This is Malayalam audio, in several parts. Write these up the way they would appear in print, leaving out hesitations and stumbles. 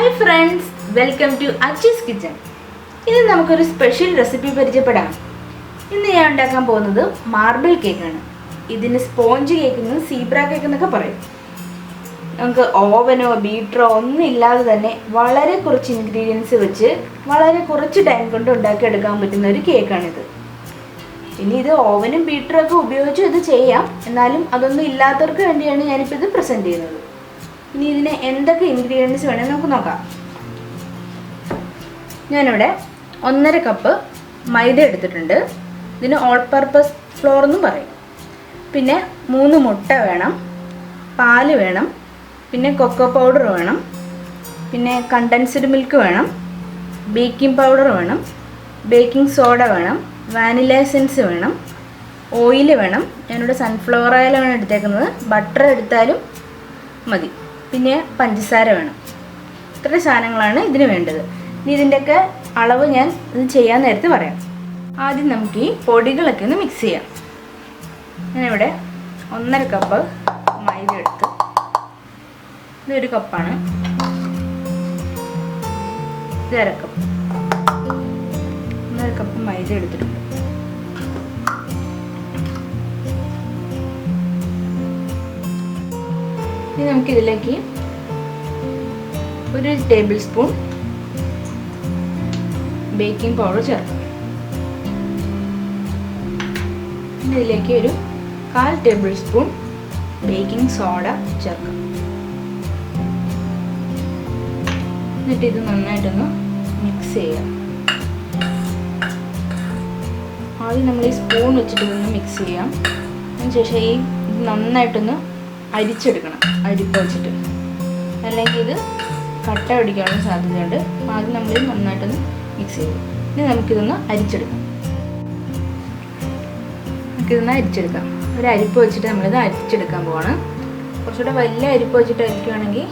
Hi friends, welcome to Achi's kitchen. ഇന്ന് നമുക്കൊരു സ്പെഷ്യൽ റെസിപ്പി പരിചയപ്പെടാം. ഇന്ന് ഞാൻ ഉണ്ടാക്കാൻ പോകുന്നത് മാർബിൾ കേക്കാണ്. ഇതിന് സ്പോഞ്ച് കേക്ക് എന്ന് സീബ്ര കേക്ക് എന്നൊക്കെ പറയും. നമുക്ക് ഓവനോ ബീറ്ററോ ഒന്നും ഇല്ലാതെ തന്നെ വളരെ കുറച്ച് ഇൻഗ്രീഡിയൻസ് വെച്ച് വളരെ കുറച്ച് ടൈം കൊണ്ട് ഉണ്ടാക്കിയെടുക്കാൻ പറ്റുന്ന ഒരു കേക്കാണിത്. ഇനി ഇത് ഓവനും ബീറ്ററും ഒക്കെ ഉപയോഗിച്ചും ഇത് ചെയ്യാം. എന്നാലും അതൊന്നും ഇല്ലാത്തവർക്ക് വേണ്ടിയാണ് ഞാനിപ്പോൾ ഇത് പ്രസൻറ്റ് ചെയ്യുന്നത്. ഇനി ഇതിന് എന്തൊക്കെ ഇൻഗ്രീഡിയൻസ് വേണമെന്ന് നമുക്ക് നോക്കാം. ഞാനിവിടെ 1.5 കപ്പ് മൈദ എടുത്തിട്ടുണ്ട്. ഇതിന് ഓൾ പർപ്പസ് ഫ്ലോർ എന്നും പറയും. പിന്നെ 3 മുട്ട വേണം, പാല് വേണം, പിന്നെ കൊക്കോ പൗഡർ വേണം, പിന്നെ കണ്ടൻസ്ഡ് മിൽക്ക് വേണം, ബേക്കിംഗ് പൗഡർ വേണം, ബേക്കിംഗ് സോഡ വേണം, വാനില എസൻസ് വേണം, ഓയിൽ വേണം. ഞാനിവിടെ സൺഫ്ലവർ ഓയിലാണ് എടുത്തേക്കുന്നത്. ബട്ടർ എടുത്താലും മതി. പിന്നെ പഞ്ചസാര വേണം. ഇത്ര സാധനങ്ങളാണ് ഇതിന് വേണ്ടത്. ഇനി ഇതിൻ്റെയൊക്കെ അളവ് ഞാൻ ഇത് ചെയ്യാൻ നേരത്തെ പറയാം. ആദ്യം നമുക്ക് ഈ പൊടികളൊക്കെ ഒന്ന് മിക്സ് ചെയ്യാം. ഞാനിവിടെ 1.5 കപ്പ് മൈദ എടുത്ത്, ഇതൊരു കപ്പാണ്, ഇത് 1/2 കപ്പ്, 1.5 കപ്പ് മൈദ എടുത്തിട്ടുണ്ട്. ഇനി നമുക്കിതിലേക്ക് 1 ടേബിൾ സ്പൂൺ ബേക്കിംഗ് പൗഡർ ചേർക്കാം. പിന്നെ ഇതിലേക്ക് ഒരു 1/4 ടേബിൾ സ്പൂൺ ബേക്കിംഗ് സോഡ ചേർക്കാം. എന്നിട്ട് ഇത് നന്നായിട്ടൊന്ന് മിക്സ് ചെയ്യാം. ആദ്യം നമ്മൾ ഈ സ്പൂൺ വെച്ചിട്ട് ഇതൊന്ന് മിക്സ് ചെയ്യാം. അതിനുശേഷം ഈ നന്നായിട്ടൊന്ന് അരിച്ചെടുക്കണം, അരിപ്പ വെച്ചിട്ട്, അല്ലെങ്കിൽ ഇത് കട്ട പിടിക്കാനുള്ള സാധ്യതയുണ്ട്. ആദ്യം നമ്മൾ നന്നായിട്ടൊന്ന് മിക്സ് ചെയ്യും. ഇനി നമുക്കിതൊന്ന് അരിച്ചെടുക്കാം. ഒരു അരിപ്പ വെച്ചിട്ട് നമ്മളിത് അരിച്ചെടുക്കാൻ പോവാണ്. കുറച്ചുകൂടെ വലിയ അരിപ്പ വെച്ചിട്ട് അരിക്കുകയാണെങ്കിൽ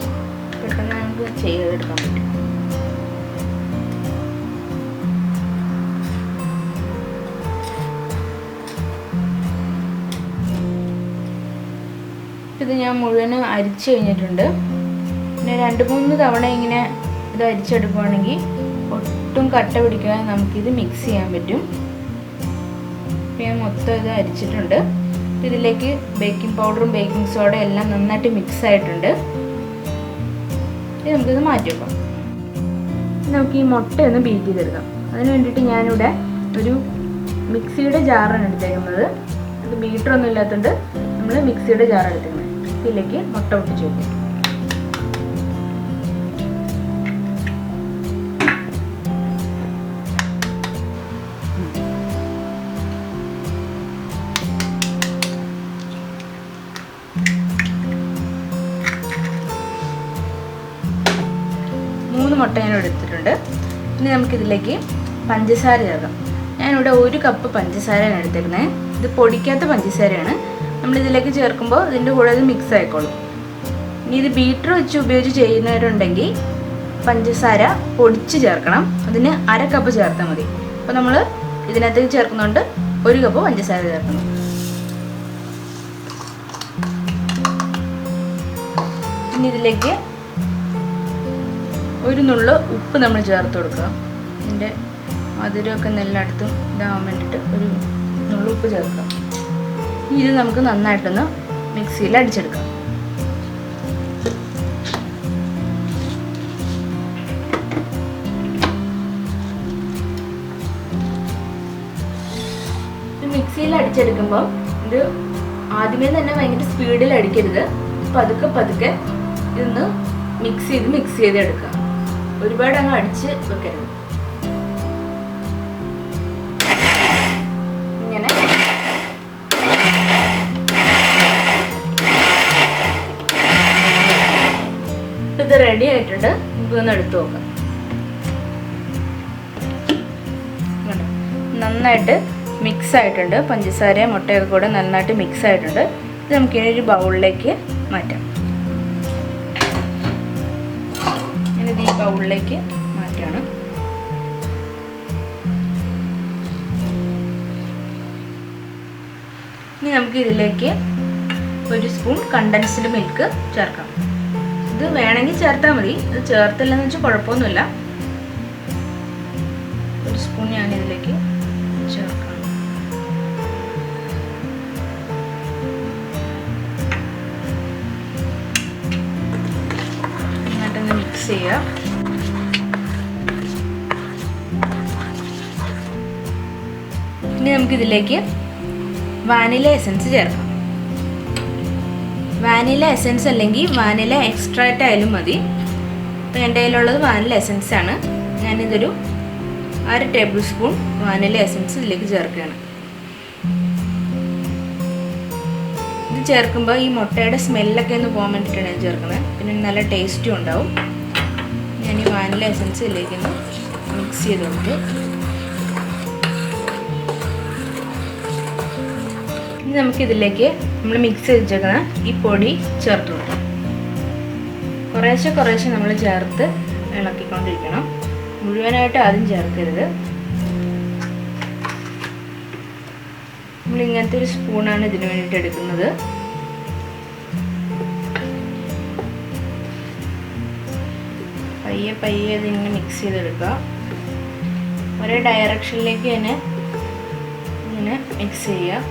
പെട്ടെന്ന് നമുക്ക് ചെയ്തെടുക്കാൻ പറ്റും. ഇത് ഞാൻ മുഴുവനും അരിച്ച് കഴിഞ്ഞിട്ടുണ്ട്. പിന്നെ 2-3 തവണ ഇങ്ങനെ ഇത് അരിച്ചെടുക്കുകയാണെങ്കിൽ ഒട്ടും കട്ട പിടിക്കാതെ നമുക്കിത് മിക്സ് ചെയ്യാൻ പറ്റും. ഞാൻ മൊത്തം ഇത് അരിച്ചിട്ടുണ്ട്. ഇതിലേക്ക് ബേക്കിംഗ് പൗഡറും ബേക്കിംഗ് സോഡ എല്ലാം നന്നായിട്ട് മിക്സ് ആയിട്ടുണ്ട്. ഇനി നമുക്കിത് മാറ്റി വെക്കാം. നമുക്ക് ഈ മുട്ടയൊന്ന് ബീറ്റ് ചെയ്തെടുക്കാം. അതിന് വേണ്ടിയിട്ട് ഞാനിവിടെ ഒരു മിക്സിയുടെ ജാറാണ് എടുത്തേക്കുന്നത്. അത് ബീറ്ററൊന്നും ഇല്ലാത്തതുകൊണ്ട് നമ്മൾ മിക്സിയുടെ ജാർ എടുത്തേക്കുന്നത്. ഇതിലേക്ക് മുട്ട പൊട്ടിച്ച് വെക്കും. മുട്ട ഞാൻ എടുത്തിട്ടുണ്ട്. ഇനി നമുക്കിതിലേക്ക് പഞ്ചസാര ചേർക്കാം. ഞാനിവിടെ 1 കപ്പ് പഞ്ചസാരയാണ് എടുത്തേക്കുന്നത്. ഇത് പൊടിക്കാത്ത പഞ്ചസാരയാണ്. നമ്മളിതിലേക്ക് ചേർക്കുമ്പോൾ ഇതിൻ്റെ കൂടെ ഇത് മിക്സ് ആയിക്കോളും. ഇനി ഇത് ബീറ്റർ വെച്ച് ഉപയോഗിച്ച് ചെയ്യുന്നവരുണ്ടെങ്കിൽ പഞ്ചസാര പൊടിച്ച് ചേർക്കണം. അതിന് 1/2 കപ്പ് ചേർത്താൽ മതി. അപ്പോൾ നമ്മൾ ഇതിനകത്തേക്ക് ചേർക്കുന്നുണ്ട് 1 കപ്പ് പഞ്ചസാര ചേർക്കണം. ഇനി ഇതിലേക്ക് 1 നുള്ള് ഉപ്പ് നമ്മൾ ചേർത്ത് കൊടുക്കുക. ഇതിൻ്റെ മധുരമൊക്കെ എല്ലായിടത്തും ഇതാവാൻ വേണ്ടിയിട്ട് 1 നുള്ള് ഉപ്പ് ചേർക്കുക. ഇത് നമുക്ക് നന്നായിട്ടൊന്ന് മിക്സിയിൽ അടിച്ചെടുക്കാം. മിക്സിയിൽ അടിച്ചെടുക്കുമ്പോൾ ഇത് ആദ്യമേ തന്നെ ഭയങ്കര സ്പീഡിൽ അടിക്കരുത്. പതുക്കെ പതുക്കെ ഇതൊന്ന് മിക്സ് ചെയ്ത് എടുക്കുക. ഒരുപാട് അങ്ങ് അടിച്ച് വെക്കരുത്. ഇങ്ങനെ ഇത് റെഡി ആയിട്ടുണ്ട്. നമുക്കൊന്ന് എടുത്തു നോക്കാം. നന്നായിട്ട് മിക്സ് ആയിട്ടുണ്ട്. പഞ്ചസാരയും മുട്ടയൊക്കെ കൂടെ നന്നായിട്ട് മിക്സ് ആയിട്ടുണ്ട്. ഇത് നമുക്കിനി ഒരു ബൗളിലേക്ക് മാറ്റാം. ഇത് ഈ ബൗളിലേക്ക് മാറ്റാണ്. ഇനി നമുക്ക് ഇതിലേക്ക് 1 സ്പൂൺ കണ്ടൻസ്ഡ് മിൽക്ക് ചേർക്കാം. ഇത് വേണമെങ്കിൽ ചേർത്താൽ മതി, ഇത് ചേർത്തില്ലെന്ന് വെച്ചാൽ കുഴപ്പമൊന്നുമില്ല. ഒരു സ്പൂൺ ഞാനിതിലേക്ക് ചേർക്കണം. എന്നിട്ടൊന്ന് മിക്സ് ചെയ്യുക. ഇനി നമുക്കിതിലേക്ക് വാനില എസൻസ് ചേർക്കാം. വാനില എസൻസ് അല്ലെങ്കിൽ വാനില എക്സ്ട്രാക്റ്റ് ആയാലും മതി. അപ്പോൾ എൻ്റെ കയ്യിലുള്ളത് വാനില എസൻസ് ആണ്. ഞാനിതൊരു 1/2 ടേബിൾ സ്പൂൺ വാനില എസൻസ് ഇതിലേക്ക് ചേർക്കുകയാണ്. ഇത് ചേർക്കുമ്പോൾ ഈ മുട്ടയുടെ സ്മെല്ലൊക്കെ ഒന്ന് പോകാൻ വേണ്ടിയിട്ടാണ് ഇത് ചേർക്കുന്നത്. പിന്നെ നല്ല ടേസ്റ്റും ഉണ്ടാവും. ഞാൻ ഈ വാനില എസൻസ് ഇതിലേക്ക് ഒന്ന് മിക്സ് ചെയ്ത് കൊടുത്തു. ഇനി നമുക്കിതിലേക്ക് നമ്മൾ മിക്സ് ചെയ്ത് വെച്ചേക്കുന്ന ഈ പൊടി ചേർത്ത് കൊടുക്കാം. കുറേശ്ശെ നമ്മൾ ചേർത്ത് ഇളക്കിക്കൊണ്ടിരിക്കണം. മുഴുവനായിട്ട് ആദ്യം ചേർക്കരുത്. നമ്മൾ ഇങ്ങനത്തെ ഒരു സ്പൂണാണ് ഇതിന് വേണ്ടിയിട്ട് എടുക്കുന്നത്. പയ്യെ ഇതിങ്ങനെ മിക്സ് ചെയ്തെടുക്കുക. ഒരേ ഡയറക്ഷനിലേക്ക് തന്നെ ഇങ്ങനെ മിക്സ് ചെയ്യുക.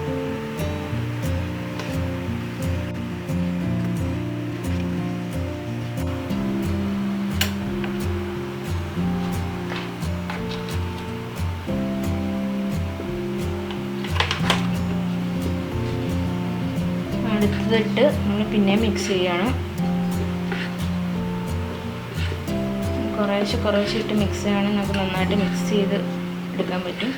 അടുത്തതിട്ട് നമ്മൾ പിന്നെ മിക്സ് ചെയ്യണം. കുറേശ്ശെ ഇട്ട് മിക്സ് ചെയ്യുകയാണെങ്കിൽ നമുക്ക് നന്നായിട്ട് മിക്സ് ചെയ്ത് എടുക്കാൻ പറ്റും.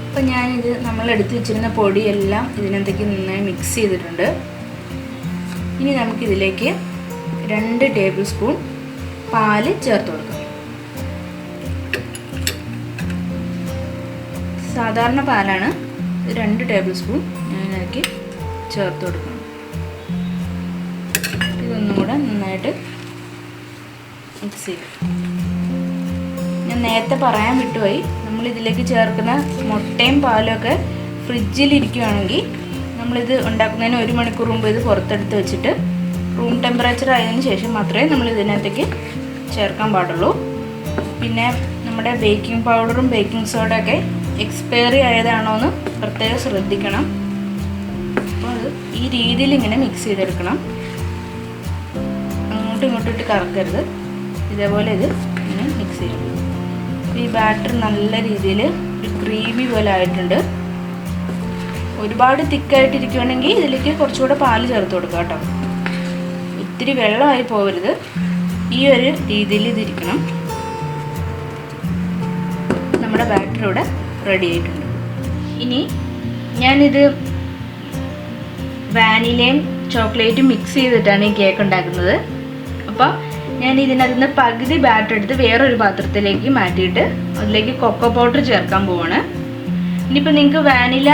അപ്പോൾ ഞാനിത് നമ്മൾ എടുത്ത് വെച്ചിരുന്ന പൊടിയെല്ലാം ഇതിനകത്തേക്ക് നന്നായി മിക്സ് ചെയ്തിട്ടുണ്ട്. ഇനി നമുക്കിതിലേക്ക് 2 ടേബിൾ സ്പൂൺ പാല് ചേർത്ത് കൊടുക്കാം. സാധാരണ പാലാണ്. 2 ടേബിൾ സ്പൂൺ ഞാനിതിലേക്ക് ചേർത്ത് കൊടുക്കണം. ഇതൊന്നും കൂടെ നന്നായിട്ട് മിക്സ് ചെയ്യും. ഞാൻ നേരത്തെ പറയാൻ വിട്ടുപോയി, നമ്മളിതിലേക്ക് ചേർക്കുന്ന മുട്ടയും പാലൊക്കെ ഫ്രിഡ്ജിലിരിക്കുകയാണെങ്കിൽ നമ്മളിത് ഉണ്ടാക്കുന്നതിന് 1 മണിക്കൂർ മുമ്പ് ഇത് പുറത്തെടുത്ത് വെച്ചിട്ട് റൂം ടെമ്പറേച്ചർ ആയതിനു ശേഷം മാത്രമേ നമ്മൾ ഇതിനകത്തേക്ക് ചേർക്കാൻ പാടുള്ളൂ. പിന്നെ നമ്മുടെ ബേക്കിംഗ് പൗഡറും ബേക്കിംഗ് സോഡയൊക്കെ എക്സ്പയറി ആയതാണോ എന്ന് പ്രത്യേകം ശ്രദ്ധിക്കണം. അപ്പോൾ അത് ഈ രീതിയിൽ ഇങ്ങനെ മിക്സ് ചെയ്തെടുക്കണം. അങ്ങോട്ടും ഇങ്ങോട്ടും ഇട്ട് കറക്കരുത്. ഇതേപോലെ ഇത് ഇങ്ങനെ മിക്സ് ചെയ്യും. ഈ ബാറ്റർ നല്ല രീതിയിൽ ഒരു ക്രീമി പോലെ ആയിട്ടുണ്ട്. ഒരുപാട് തിക്കായിട്ടിരിക്കുകയാണെങ്കിൽ ഇതിലേക്ക് കുറച്ചുകൂടെ പാല് ചേർത്ത് കൊടുക്കുക കേട്ടോ. ഒത്തിരി വെള്ളമായി പോകരുത്. ഈ ഒരു രീതിയിൽ ഇതിരിക്കണം. നമ്മുടെ ബാറ്റർ ഇവിടെ റെഡി ആയിട്ടുണ്ട്. ഇനി ഞാനിത് വാനിലയും ചോക്ലേറ്റും മിക്സ് ചെയ്തിട്ടാണ് ഈ കേക്ക് ഉണ്ടാക്കുന്നത്. അപ്പോൾ ഞാൻ ഇതിനകത്ത് നിന്ന് പകുതി ബാറ്റർ എടുത്ത് വേറൊരു പാത്രത്തിലേക്ക് മാറ്റിയിട്ട് അതിലേക്ക് കൊക്കോ പൗഡർ ചേർക്കാൻ പോവാണ്. ഇനിയിപ്പോൾ നിങ്ങൾക്ക് വാനില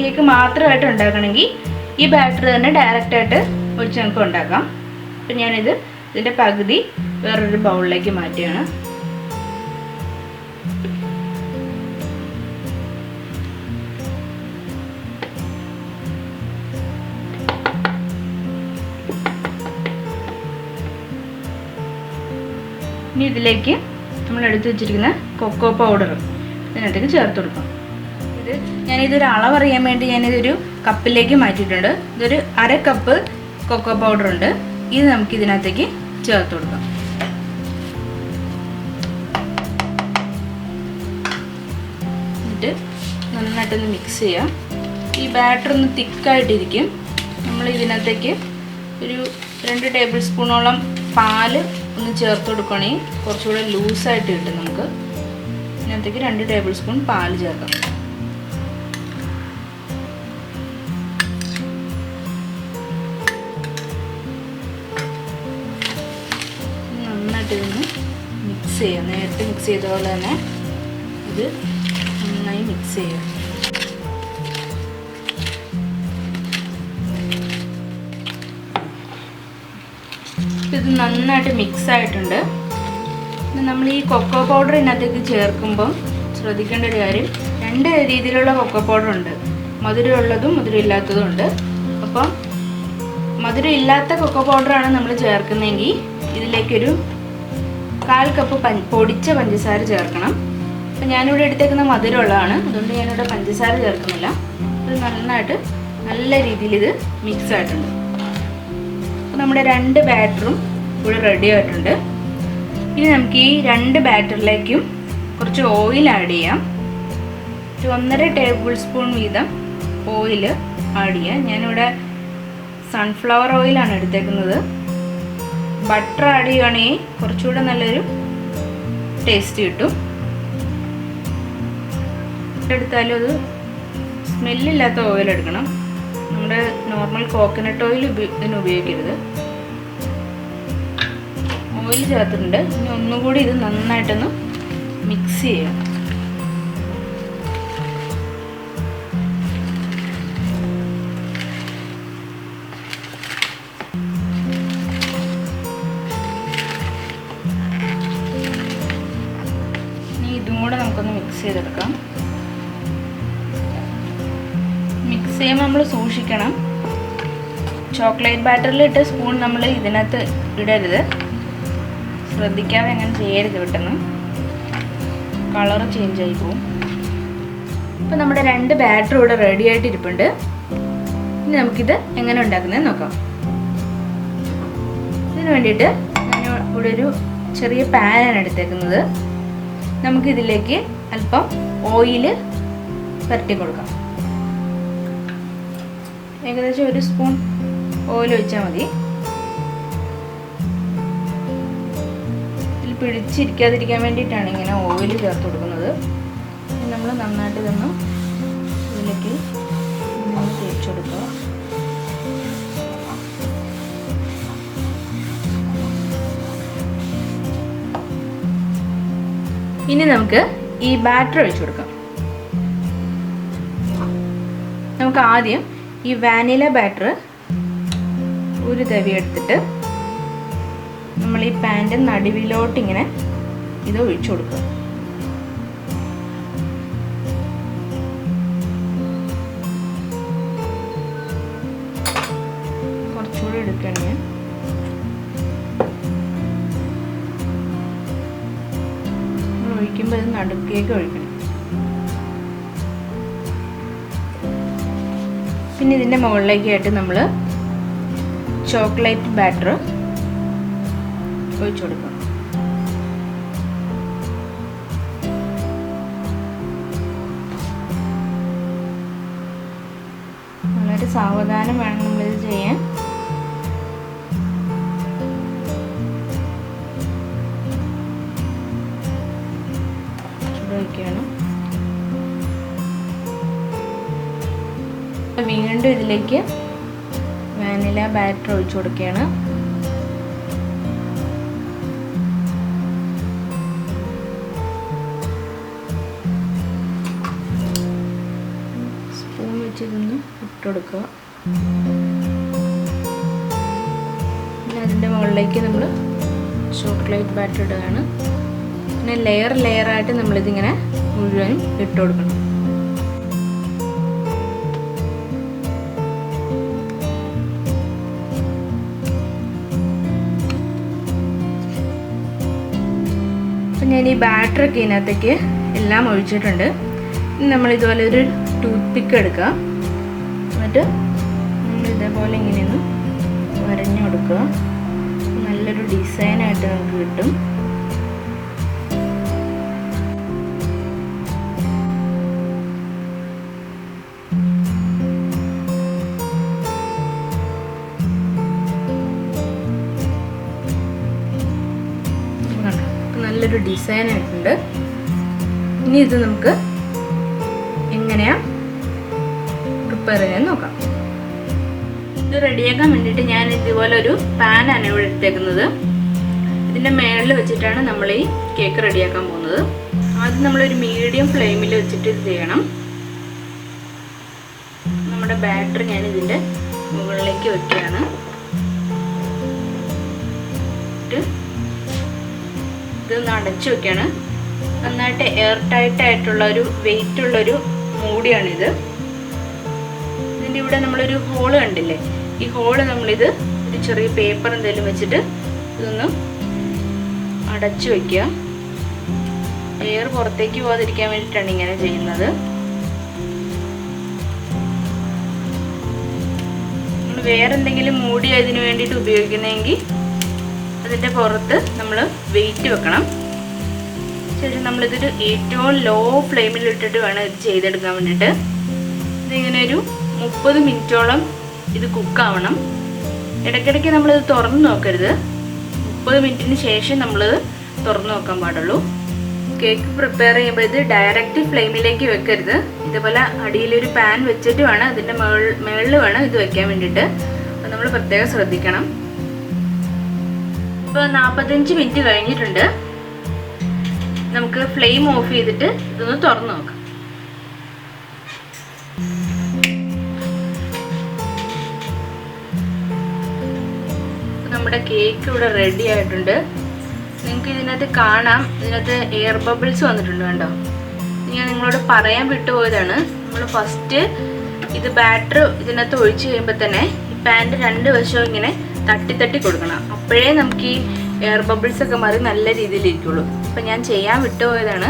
കേക്ക് മാത്രമായിട്ട് ഉണ്ടാക്കണമെങ്കിൽ ഈ ബാറ്റർ തന്നെ ഡയറക്റ്റായിട്ട് ഒഴിച്ച് നമുക്ക് ഉണ്ടാക്കാം. അപ്പം ഞാനിത് ഇതിൻ്റെ പകുതി വേറൊരു ബൗളിലേക്ക് മാറ്റുകയാണ്. ഇനി ഇതിലേക്ക് നമ്മൾ എടുത്ത് വെച്ചിരിക്കുന്ന കൊക്കോ പൗഡർ ഇതിനകത്തേക്ക് ചേർത്ത് കൊടുക്കാം. ഞാനിതൊരു അളവറിയാൻ വേണ്ടി ഞാനിതൊരു കപ്പിലേക്ക് മാറ്റിയിട്ടുണ്ട്. ഇതൊരു 1/2 കപ്പ് കൊക്കോ പൗഡർ ഉണ്ട്. ഇത് നമുക്ക് ഇതിനകത്തേക്ക് ചേർത്ത് കൊടുക്കാം. എന്നിട്ട് നന്നായിട്ടൊന്ന് മിക്സ് ചെയ്യാം. ഈ ബാറ്റർ ഒന്ന് തിക്കായിട്ടിരിക്കും. നമ്മൾ ഇതിനകത്തേക്ക് ഒരു 2 ടേബിൾ സ്പൂണോളം പാല് ഒന്ന് ചേർത്ത് കൊടുക്കുകയാണെങ്കിൽ കുറച്ചുകൂടെ ലൂസായിട്ട് കിട്ടും നമുക്ക്. ഇതിനകത്തേക്ക് 2 ടേബിൾ സ്പൂൺ പാല് ചേർക്കാം. നന്നായിട്ട് ഇതൊന്ന് മിക്സ് ചെയ്യാം. നേരത്തെ മിക്സ് ചെയ്ത പോലെ തന്നെ ഇത് നന്നായി മിക്സ് ചെയ്യാം. ഇത് നന്നായിട്ട് മിക്സ് ആയിട്ടുണ്ട്. നമ്മൾ ഈ കൊക്കോ പൗഡർ ഇതിനകത്തേക്ക് ചേർക്കുമ്പം ശ്രദ്ധിക്കേണ്ട ഒരു കാര്യം, 2 രീതിയിലുള്ള കൊക്കോ പൗഡർ ഉണ്ട്. മധുരമുള്ളതും മധുരമില്ലാത്തതും ഉണ്ട്. അപ്പം മധുരമില്ലാത്ത കൊക്കോ പൗഡറാണ് നമ്മൾ ചേർക്കുന്നതെങ്കിൽ ഇതിലേക്കൊരു 1/4 കപ്പ് പൊടിച്ച പഞ്ചസാര ചേർക്കണം. അപ്പം ഞാനിവിടെ എടുത്തേക്കുന്ന മധുരമുള്ളതാണ്, അതുകൊണ്ട് ഞാനിവിടെ പഞ്ചസാര ചേർക്കുന്നില്ല. ഇത് നന്നായിട്ട് നല്ല രീതിയിൽ ഇത് മിക്സ് ആയിട്ടുണ്ട്. അപ്പോൾ നമ്മുടെ 2 ബാറ്ററും ഇവിടെ റെഡി ആയിട്ടുണ്ട്. ഇനി നമുക്ക് ഈ 2 ബാറ്ററിലേക്കും കുറച്ച് ഓയിൽ ആഡ് ചെയ്യാം. 1.5 ടേബിൾ സ്പൂൺ വീതം ഓയിൽ ആഡ് ചെയ്യാം. ഞാനിവിടെ സൺഫ്ലവർ ഓയിലാണ് എടുത്തേക്കുന്നത്. ബട്ടർ ആഡ് ചെയ്യുകയാണെങ്കിൽ കുറച്ചുകൂടെ നല്ലൊരു ടേസ്റ്റ് കിട്ടും. എടുത്താലും അത് സ്മെല്ലില്ലാത്ത ഓയിൽ എടുക്കണം. നമ്മുടെ നോർമൽ കോക്കനട്ട് ഓയിൽ ഇതിന് ഉപയോഗിക്കരുത്. ഓയിൽ ചേർത്തിട്ടുണ്ട്. ഇനി ഒന്നുകൂടി ഇത് നന്നായിട്ടൊന്ന് മിക്സ് ചെയ്യാം. ഇതും കൂടെ നമുക്കൊന്ന് മിക്സ് ചെയ്തെടുക്കാം. മിക്സ് ചെയ്യുമ്പോൾ നമ്മൾ സൂക്ഷിക്കണം, ചോക്ലേറ്റ് ബാറ്ററിലിട്ട സ്പൂൺ നമ്മൾ ഇതിനകത്ത് ഇടരുത്. ശ്രദ്ധിക്കാതെ അങ്ങനെ ചെയ്യരുത്, പെട്ടെന്ന് കളർ ചേഞ്ച് ആയി പോകും. അപ്പോൾ നമ്മുടെ 2 ബാറ്റർ ഇവിടെ റെഡി ആയിട്ട് ഇരിപ്പുണ്ട്. ഇനി നമുക്കിത് എങ്ങനെ ഉണ്ടാക്കുന്നത് നോക്കാം. ഇതിന് വേണ്ടിയിട്ട് ഞാൻ ഇവിടെ ഒരു ചെറിയ പാനാണ് എടുത്തേക്കുന്നത്. നമുക്കിതിലേക്ക് അല്പം ഓയിൽ പുരട്ടി കൊടുക്കാം. ഏകദേശം 1 സ്പൂൺ ഓയിൽ ഒഴിച്ചാൽ മതി. ഇതിൽ പിടിച്ചിരിക്കാതിരിക്കാൻ വേണ്ടിയിട്ടാണ് ഇങ്ങനെ ഓയിൽ ചേർത്ത് കൊടുക്കുന്നത്. നമ്മൾ നന്നായിട്ട് ഇതൊന്ന് ഇതിലേക്ക് തേച്ച് കൊടുക്കുക. ഇനി നമുക്ക് ഈ ബാറ്റർ ഒഴിച്ചു കൊടുക്കാം. നമുക്ക് ആദ്യം ഈ വാനില ബാറ്റർ ഒരു തവി എടുത്തിട്ട് നമ്മൾ ഈ പാൻ്റെ നടുവിലോട്ട് ഇങ്ങനെ ഇത് ഒഴിച്ചു കൊടുക്കുക. കുറച്ചുകൂടി എടുക്കണേ. ഒഴിക്കുമ്പോൾ ഇത് നടുക്കേക്ക് ഒഴിക്കണം. പിന്നെ ഇതിൻ്റെ മുകളിലേക്കായിട്ട് നമ്മൾ ചോക്ലേറ്റ് ബാറ്റർ ഒഴിച്ചു കൊടുക്കണം. വളരെ സാവധാനം വേണം നമ്മളിത് ചെയ്യാൻ. ഒഴിക്കണം. വീണ്ടും ഇതിലേക്ക് വാനില ബാറ്റർ ഒഴിച്ചു കൊടുക്കുകയാണ്. സ്പൂൺ വെച്ച് ഇതൊന്ന് ഇട്ട് കൊടുക്കുക. പിന്നെ അതിൻ്റെ മുകളിലേക്ക് നമ്മൾ ചോക്ലേറ്റ് ബാറ്റർ ഇടുകയാണ്. പിന്നെ ലെയറായിട്ട് നമ്മളിതിങ്ങനെ മുഴുവനും ഇട്ട് കൊടുക്കണം. അപ്പം ഞാൻ ഈ ബാറ്ററൊക്കെ ഇതിനകത്തേക്ക് എല്ലാം ഒഴിച്ചിട്ടുണ്ട്. ഇനി നമ്മൾ ഇതുപോലെ ഒരു ടൂത്ത് പിക്ക് എടുക്കുക. എന്നിട്ട് നമ്മൾ ഇതേപോലെ ഇങ്ങനെയൊന്ന് വരഞ്ഞു കൊടുക്കുക. നല്ലൊരു ഡിസൈനായിട്ട് നമുക്ക് കിട്ടും. നല്ലൊരു ഡിസൈൻ ആയിട്ടുണ്ട്. ഇനി ഇത് നമുക്ക് എങ്ങനെയാ പ്രിപ്പയർ ചെയ്യാൻ നോക്കാം. ഇത് റെഡിയാക്കാൻ വേണ്ടിയിട്ട് ഞാൻ ഇതുപോലെ ഒരു പാനാണ് ഇവിടെ എടുത്തേക്കുന്നത്. ഇതിൻ്റെ മേളിൽ വെച്ചിട്ടാണ് നമ്മൾ ഈ കേക്ക് റെഡിയാക്കാൻ പോകുന്നത്. ആദ്യം നമ്മളൊരു മീഡിയം ഫ്ലെയിമിൽ വെച്ചിട്ട് ഇത് ചെയ്യണം. നമ്മുടെ ബാറ്റർ ഞാൻ ഇതിൻ്റെ മുകളിലേക്ക് വെക്കുകയാണ്. ഇതൊന്ന് അടച്ചു വെക്കുകയാണ്. നന്നായിട്ട് എയർ ടൈറ്റ് ആയിട്ടുള്ള ഒരു വെയിറ്റ് ഉള്ളൊരു മൂടിയാണിത്. ഇതിൻ്റെ ഇവിടെ നമ്മളൊരു ഹോള് കണ്ടില്ലേ, ഈ ഹോള് നമ്മളിത് ഒരു ചെറിയ പേപ്പർ എന്തെങ്കിലും വെച്ചിട്ട് ഇതൊന്ന് അടച്ചു വയ്ക്കുക. എയർ പുറത്തേക്ക് പോകാതിരിക്കാൻ വേണ്ടിയിട്ടാണ് ഇങ്ങനെ ചെയ്യുന്നത്. നമ്മൾ വേറെ എന്തെങ്കിലും മൂടി അതിന് വേണ്ടിയിട്ട് ഉപയോഗിക്കുന്നതെങ്കിൽ അതിൻ്റെ പുറത്ത് നമ്മൾ വെയിറ്റ് വെക്കണം. ശേഷം നമ്മളിതൊരു ഏറ്റവും ലോ ഫ്ലെയിമിൽ ഇട്ടിട്ട് വേണം ഇത് ചെയ്തെടുക്കാൻ വേണ്ടിയിട്ട്. ഇതിങ്ങനെ ഒരു 30 മിനിറ്റോളം ഇത് കുക്കാവണം. ഇടയ്ക്കിടയ്ക്ക് നമ്മളിത് തുറന്ന് നോക്കരുത്. 30 മിനിറ്റിന് ശേഷം നമ്മളിത് തുറന്ന് നോക്കാൻ പാടുള്ളൂ. കേക്ക് പ്രിപ്പയർ ചെയ്യുമ്പോൾ ഇത് ഡയറക്റ്റ് ഫ്ലെയിമിലേക്ക് വെക്കരുത്. ഇതുപോലെ അടിയിലൊരു പാൻ വെച്ചിട്ട് വേണം അതിൻ്റെ മുകളിൽ വേണം ഇത് വെക്കാൻ വേണ്ടിയിട്ട്. അപ്പോൾ നമ്മൾ പ്രത്യേകം ശ്രദ്ധിക്കണം. ഇപ്പോൾ 45 മിനിറ്റ് കഴിഞ്ഞിട്ടുണ്ട്. നമുക്ക് ഫ്ലെയിം ഓഫ് ചെയ്തിട്ട് ഇതൊന്ന് തുറന്ന് നോക്കാം. നമ്മുടെ കേക്ക് ഇവിടെ റെഡി ആയിട്ടുണ്ട്. നിങ്ങൾക്ക് ഇതിനകത്ത് കാണാം, ഇതിനകത്ത് എയർ ബബിൾസ് വന്നിട്ടുണ്ട്. കണ്ടോ? ഞാൻ നിങ്ങളോട് പറയാൻ വിട്ടുപോയതാണ്. നമ്മൾ ഫസ്റ്റ് ഇത് ബാറ്റർ ഇതിനകത്ത് ഒഴിച്ച് കഴിയുമ്പോൾ തന്നെ ഈ പാൻ്റെ 2 വശവും ഇങ്ങനെ തട്ടി കൊടുക്കണം. അപ്പോഴേ നമുക്ക് ഈ എയർ ബബിൾസ് ഒക്കെ മാറി നല്ല രീതിയിൽ ഇരിക്കുള്ളൂ. അപ്പം ഞാൻ ചെയ്യാൻ വിട്ടുപോയതാണ്.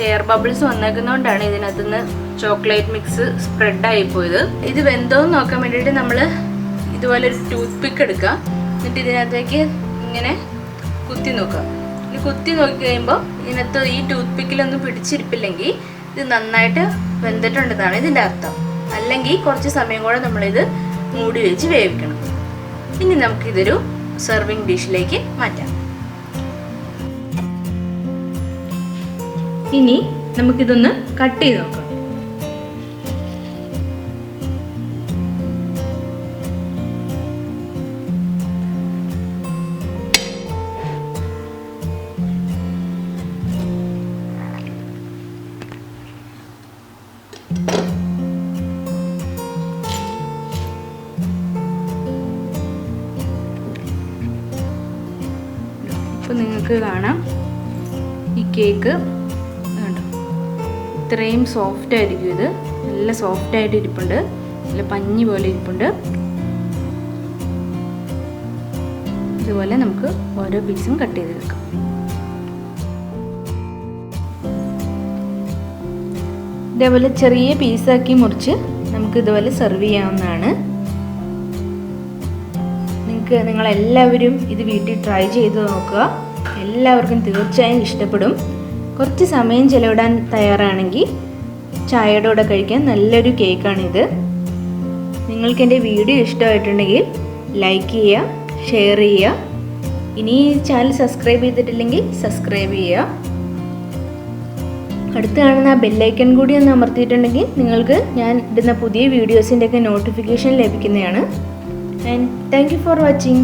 എയർ ബബിൾസ് വന്നേക്കുന്നതുകൊണ്ടാണ് ഇതിനകത്തുനിന്ന് ചോക്ലേറ്റ് മിക്സ് സ്പ്രെഡായി പോയത്. ഇത് വെന്തോന്ന് നോക്കാൻ വേണ്ടിയിട്ട് നമ്മൾ ഇതുപോലെ ഒരു ടൂത്ത് പിക്ക് എടുക്കുക. എന്നിട്ട് ഇതിനകത്തേക്ക് ഇങ്ങനെ കുത്തി നോക്കുക. ഇത് കുത്തി നോക്കി കഴിയുമ്പോൾ ഇതിനകത്ത് ഈ ടൂത്ത് പിക്കിലൊന്നും പിടിച്ചിരിപ്പില്ലെങ്കിൽ ഇത് നന്നായിട്ട് വെന്തിട്ടുണ്ടെന്നാണ് ഇതിൻ്റെ അർത്ഥം. അല്ലെങ്കിൽ കുറച്ച് സമയം കൂടെ നമ്മളിത് മൂടി വെച്ച് വേവിക്കണം. ഇനി നമുക്കിതൊരു സെർവിങ് ഡിഷിലേക്ക് മാറ്റാം. ഇനി നമുക്കിതൊന്ന് കട്ട് ചെയ്ത് നോക്കാം. അപ്പോൾ നിങ്ങൾക്ക് കാണാം ഈ കേക്ക് കണ്ടോ, ഇത്രയും സോഫ്റ്റ് ആയിരിക്കും. ഇത് നല്ല സോഫ്റ്റായിട്ട് ഇരിപ്പുണ്ട്, നല്ല പഞ്ഞി പോലെ ഇരിപ്പുണ്ട്. ഇതുപോലെ നമുക്ക് ഓരോ പീസും കട്ട് ചെയ്തെടുക്കാം. ഇതേപോലെ ചെറിയ പീസാക്കി മുറിച്ച് നമുക്ക് ഇതുപോലെ സെർവ് ചെയ്യാവുന്നതാണ്. നിങ്ങളെല്ലാവരും ഇത് വീട്ടിൽ ട്രൈ ചെയ്ത് നോക്കുക. എല്ലാവർക്കും തീർച്ചയായും ഇഷ്ടപ്പെടും. കുറച്ച് സമയം ചിലവിടാൻ തയ്യാറാണെങ്കിൽ ചായയുടെ കൂടെ കഴിക്കാൻ നല്ലൊരു കേക്കാണിത്. നിങ്ങൾക്ക് എൻ്റെ വീഡിയോ ഇഷ്ടമായിട്ടുണ്ടെങ്കിൽ ലൈക്ക് ചെയ്യുക, ഷെയർ ചെയ്യുക. ഇനി ഈ ചാനൽ സബ്സ്ക്രൈബ് ചെയ്തിട്ടില്ലെങ്കിൽ സബ്സ്ക്രൈബ് ചെയ്യുക. അടുത്ത് കാണുന്ന ആ ബെല്ലൈക്കൺ കൂടി ഒന്ന് അമർത്തിയിട്ടുണ്ടെങ്കിൽ നിങ്ങൾക്ക് ഞാൻ ഇടുന്ന പുതിയ വീഡിയോസിൻ്റെയൊക്കെ നോട്ടിഫിക്കേഷൻ ലഭിക്കുന്നതാണ്. And thank you for watching.